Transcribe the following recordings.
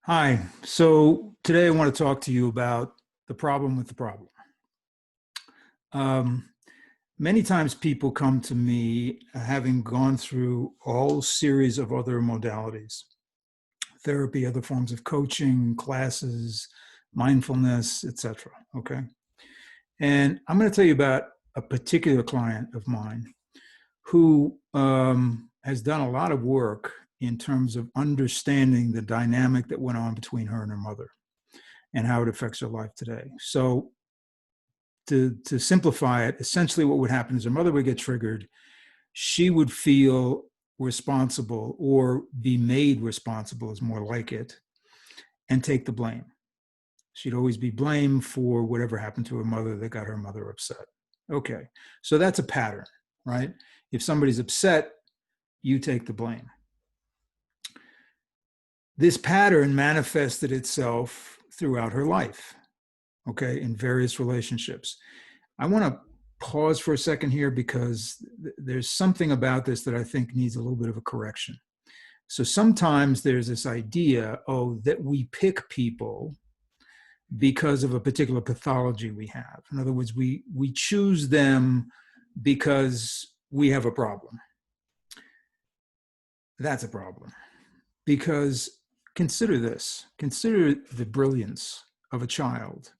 Hi. So today I want to talk to you about the problem with the problem. Um, Many times people come to me having gone through a whole series of other modalities, therapy, other forms of coaching, classes, mindfulness, etc. Okay. And I'm going to tell you about a particular client of mine who has done a lot of work in terms of understanding the dynamic that went on between her and her mother and how it affects her life today. So to simplify it, essentially what would happen is her mother would get triggered. She would feel responsible or be made responsible is more like it, and take the blame. She'd always be blamed for whatever happened to her mother that got her mother upset. Okay, so that's a pattern, right? If somebody's upset, you take the blame. This pattern manifested itself throughout her life, okay, in various relationships. I want to pause for a second here because there's something about this that I think needs a little bit of a correction. So sometimes there's this idea, oh, that we pick people because of a particular pathology we have. In other words, we choose them because we have a problem. That's a problem. Because consider this, consider the brilliance of a child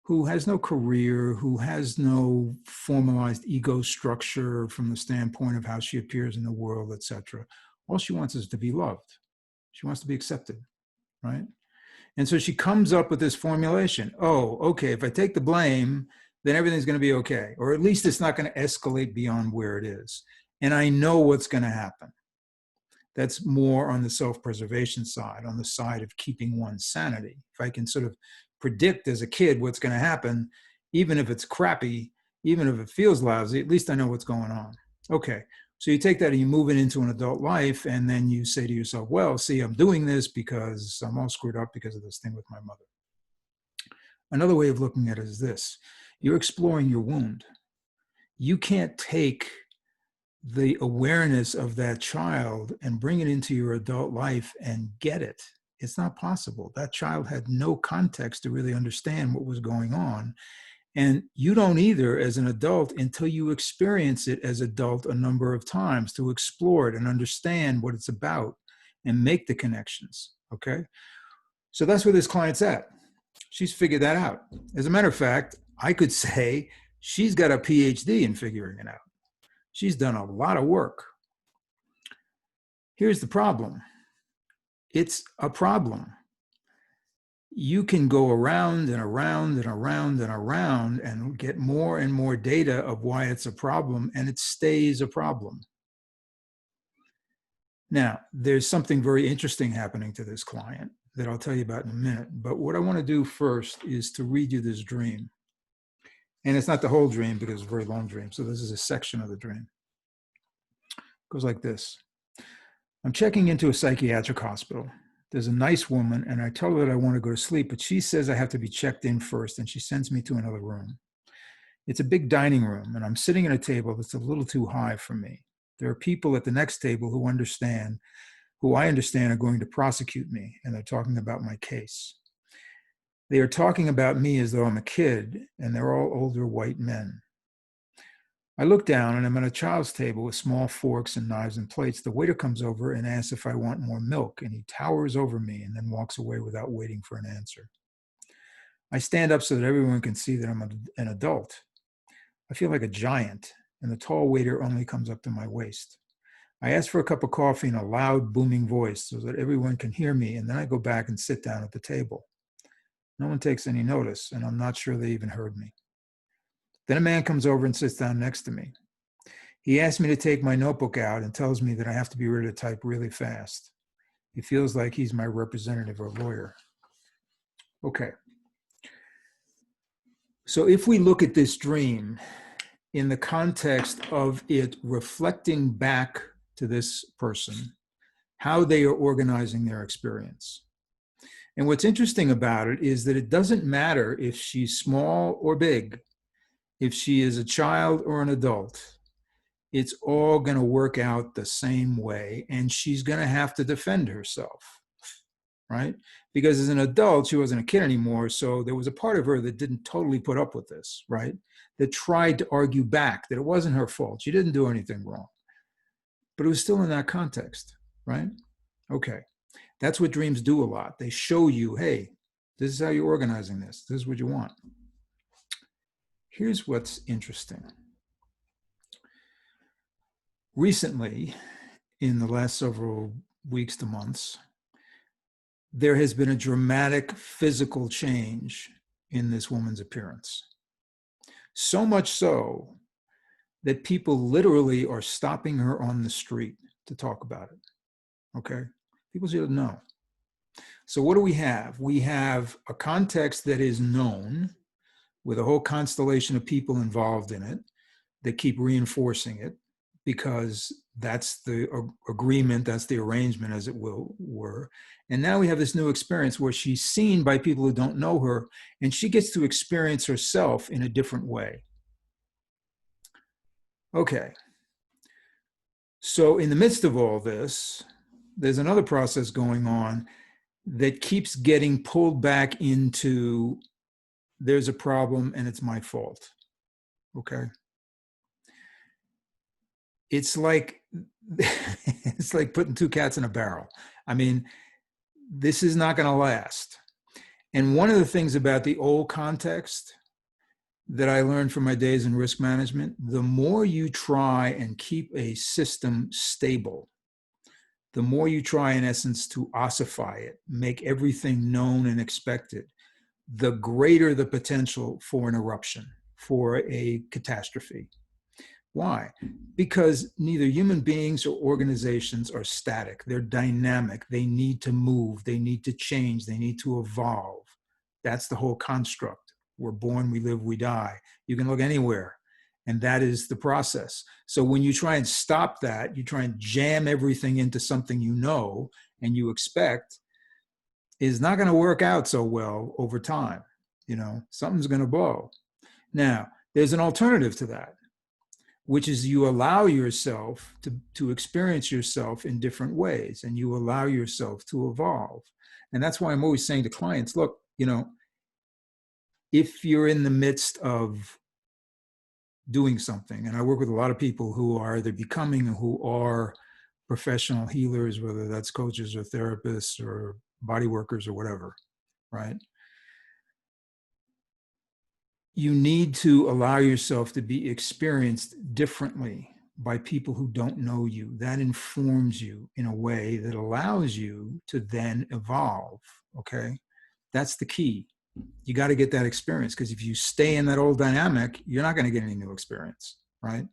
who has no career, who has no formalized ego structure from the standpoint of how she appears in the world, etc. All she wants is to be loved. She wants to be accepted, right? And so she comes up with this formulation. Oh, okay, if I take the blame, then everything's going to be okay. Or at least it's not going to escalate beyond where it is. And I know what's going to happen. That's more on the self-preservation side, on the side of keeping one's sanity. If I can sort of predict as a kid what's going to happen, even if it's crappy, even if it feels lousy, at least I know what's going on. Okay, so you take that and you move it into an adult life, and then you say to yourself, well, see, I'm doing this because I'm all screwed up because of this thing with my mother. Another way of looking at it is this: you're exploring your wound. You can't take the awareness of that child and bring it into your adult life and get it. It's not possible. That child had no context to really understand what was going on. And you don't either as an adult until you experience it as adult a number of times to explore it and understand what it's about and make the connections. Okay. So that's where this client's at. She's figured that out. As a matter of fact, I could say she's got a PhD in figuring it out. She's done a lot of work. Here's the problem. It's a problem. You can go around and around and around and around and get more and more data of why it's a problem, and it stays a problem. Now, there's something very interesting happening to this client that I'll tell you about in a minute. But what I want to do first is to read you this dream. And it's not the whole dream because it's a very long dream. So this is a section of the dream. It goes like this. I'm checking into a psychiatric hospital. There's a nice woman, and I tell her that I want to go to sleep, but she says I have to be checked in first, and she sends me to another room. It's a big dining room, and I'm sitting at a table that's a little too high for me. There are people at the next table who I understand are going to prosecute me, and they're talking about my case. They are talking about me as though I'm a kid, and they're all older white men. I look down and I'm at a child's table with small forks and knives and plates. The waiter comes over and asks if I want more milk, and he towers over me and then walks away without waiting for an answer. I stand up so that everyone can see that I'm an adult. I feel like a giant, and the tall waiter only comes up to my waist. I ask for a cup of coffee in a loud, booming voice so that everyone can hear me, and then I go back and sit down at the table. No one takes any notice, and I'm not sure they even heard me. Then a man comes over and sits down next to me. He asks me to take my notebook out and tells me that I have to be ready to type really fast. He feels like he's my representative or lawyer. Okay. So if we look at this dream in the context of it reflecting back to this person, how they are organizing their experience. And what's interesting about it is that it doesn't matter if she's small or big, if she is a child or an adult, it's all going to work out the same way, and she's going to have to defend herself. right? Because as an adult, she wasn't a kid anymore. So there was a part of her that didn't totally put up with this, right? That tried to argue back that it wasn't her fault. She didn't do anything wrong. But it was still in that context, right? Okay. That's what dreams do a lot. They show you, hey, this is how you're organizing this. This is what you want. Here's what's interesting. Recently, in the last several weeks to months, there has been a dramatic physical change in this woman's appearance. So much so that people literally are stopping her on the street to talk about it. Okay? People should know. So what do we have? We have a context that is known with a whole constellation of people involved in it that keep reinforcing it because that's the agreement, that's the arrangement, as it were. And now we have this new experience where she's seen by people who don't know her, and she gets to experience herself in a different way. Okay. So in the midst of all this, there's another process going on that keeps getting pulled back into there's a problem and it's my fault. Okay. It's like putting two cats in a barrel. I mean, this is not going to last. And one of the things about the old context that I learned from my days in risk management, the more you try and keep a system stable, the more you try, in essence, to ossify it, make everything known and expected, the greater the potential for an eruption, for a catastrophe. Why? Because neither human beings or organizations are static. They're dynamic. They need to move. They need to change. They need to evolve. That's the whole construct. We're born, we live, we die. You can look anywhere. And that is the process. So when you try and stop that, you try and jam everything into something you know and you expect, is not going to work out so well over time. You know, something's going to blow. Now, there's an alternative to that, which is you allow yourself to experience yourself in different ways, and you allow yourself to evolve. And that's why I'm always saying to clients, look, you know, if you're in the midst of doing something, and I work with a lot of people who are either becoming or who are professional healers, whether that's coaches or therapists or body workers or whatever, right? You need to allow yourself to be experienced differently by people who don't know you. That informs you in a way that allows you to then evolve, okay? That's the key. You got to get that experience, because if you stay in that old dynamic, you're not going to get any new experience, right?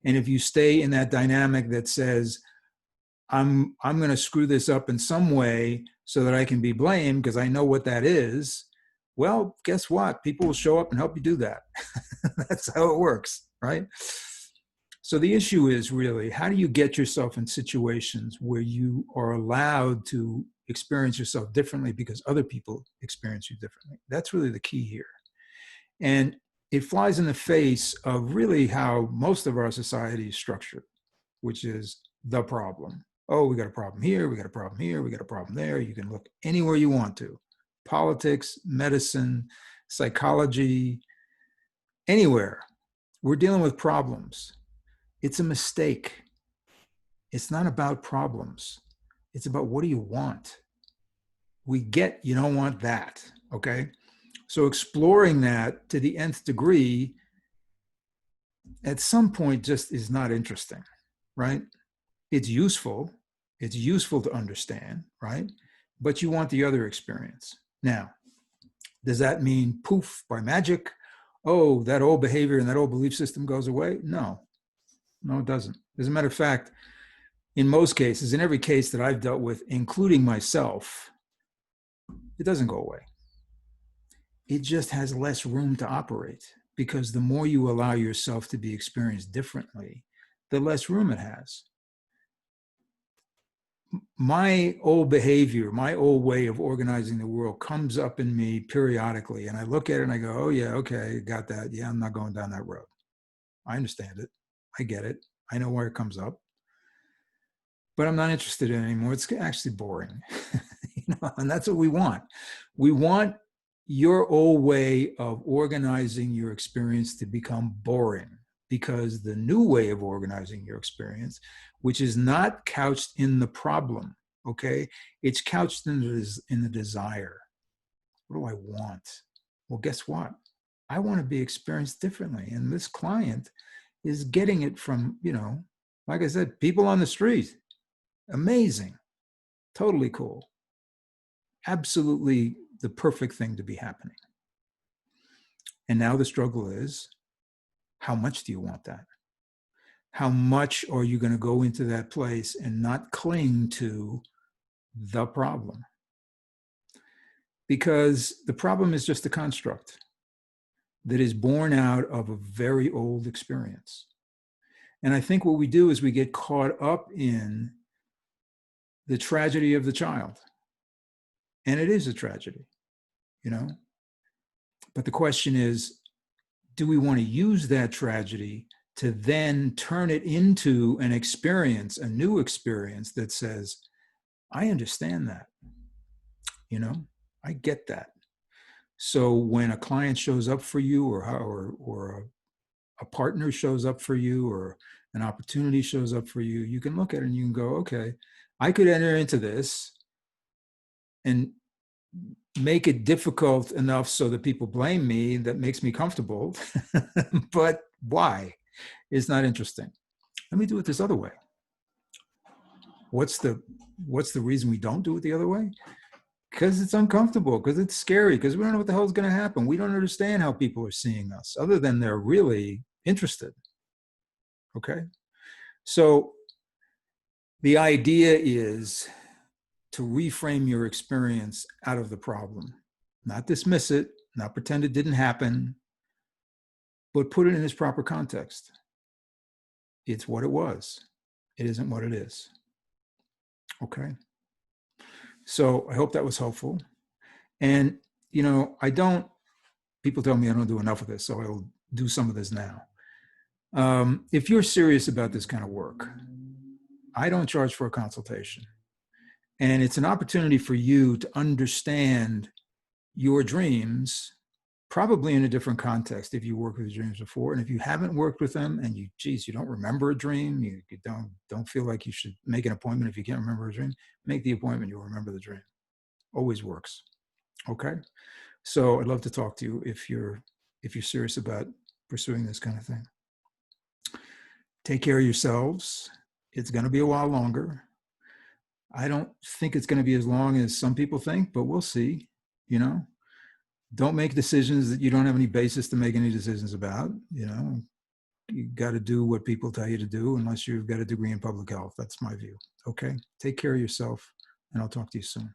And if you stay in that dynamic that says, I'm going to screw this up in some way so that I can be blamed because I know what that is, well, guess what? People will show up and help you do that. That's how it works, right? So the issue is really, how do you get yourself in situations where you are allowed to experience yourself differently because other people experience you differently? That's really the key here. And it flies in the face of really how most of our society is structured, which is the problem. Oh, we got a problem here, we got a problem here, we got a problem there. You can look anywhere you want to. Politics, medicine, psychology, anywhere. We're dealing with problems. It's a mistake. It's not about problems. It's about, what do you want? We get you don't want that, okay? So exploring that to the nth degree at some point just is not interesting, right? It's useful. It's useful to understand, right? But you want the other experience. Now, does that mean poof, by magic, oh, that old behavior and that old belief system goes away? No, it doesn't. As a matter of fact, in most cases, in every case that I've dealt with, including myself, it doesn't go away. It just has less room to operate, because the more you allow yourself to be experienced differently, the less room it has. My old behavior, my old way of organizing the world comes up in me periodically, and I look at it and I go, oh yeah, okay, got that. Yeah, I'm not going down that road. I understand it. I get it. I know where it comes up, but I'm not interested in it anymore. It's actually boring. And that's what we want. We want your old way of organizing your experience to become boring, because the new way of organizing your experience, which is not couched in the problem, okay, it's couched in the desire. What do I want? Well, guess what? I want to be experienced differently. And this client is getting it from, like I said, people on the street. Amazing. Totally cool. Absolutely the perfect thing to be happening. And now the struggle is, how much do you want that? How much are you going to go into that place and not cling to the problem? Because the problem is just a construct that is born out of a very old experience. And I think what we do is we get caught up in the tragedy of the child. And it is a tragedy, But the question is, do we want to use that tragedy to then turn it into an experience, a new experience that says, I understand that, I get that. So when a client shows up for you, or a partner shows up for you, or an opportunity shows up for you, you can look at it and you can go, okay, I could enter into this and make it difficult enough so that people blame me, that makes me comfortable. But why? It's not interesting. Let me do it this other way. What's the reason we don't do it the other way? Because it's uncomfortable, because it's scary, because we don't know what the hell is going to happen. We don't understand how people are seeing us, other than they're really interested. Okay? So the idea is to reframe your experience out of the problem, not dismiss it, not pretend it didn't happen, but put it in its proper context. It's what it was. It isn't what it is. Okay? So I hope that was helpful. And, people tell me I don't do enough of this, so I'll do some of this now. If you're serious about this kind of work, I don't charge for a consultation. And it's an opportunity for you to understand your dreams, probably in a different context if you worked with dreams before. And if you haven't worked with them and you don't remember a dream, you don't feel like you should make an appointment if you can't remember a dream, make the appointment, you'll remember the dream. Always works. Okay? So I'd love to talk to you if you're serious about pursuing this kind of thing. Take care of yourselves. It's going to be a while longer. I don't think it's going to be as long as some people think, but we'll see. Don't make decisions that you don't have any basis to make any decisions about. You got to do what people tell you to do, unless you've got a degree in public health. That's my view. Okay? Take care of yourself, and I'll talk to you soon.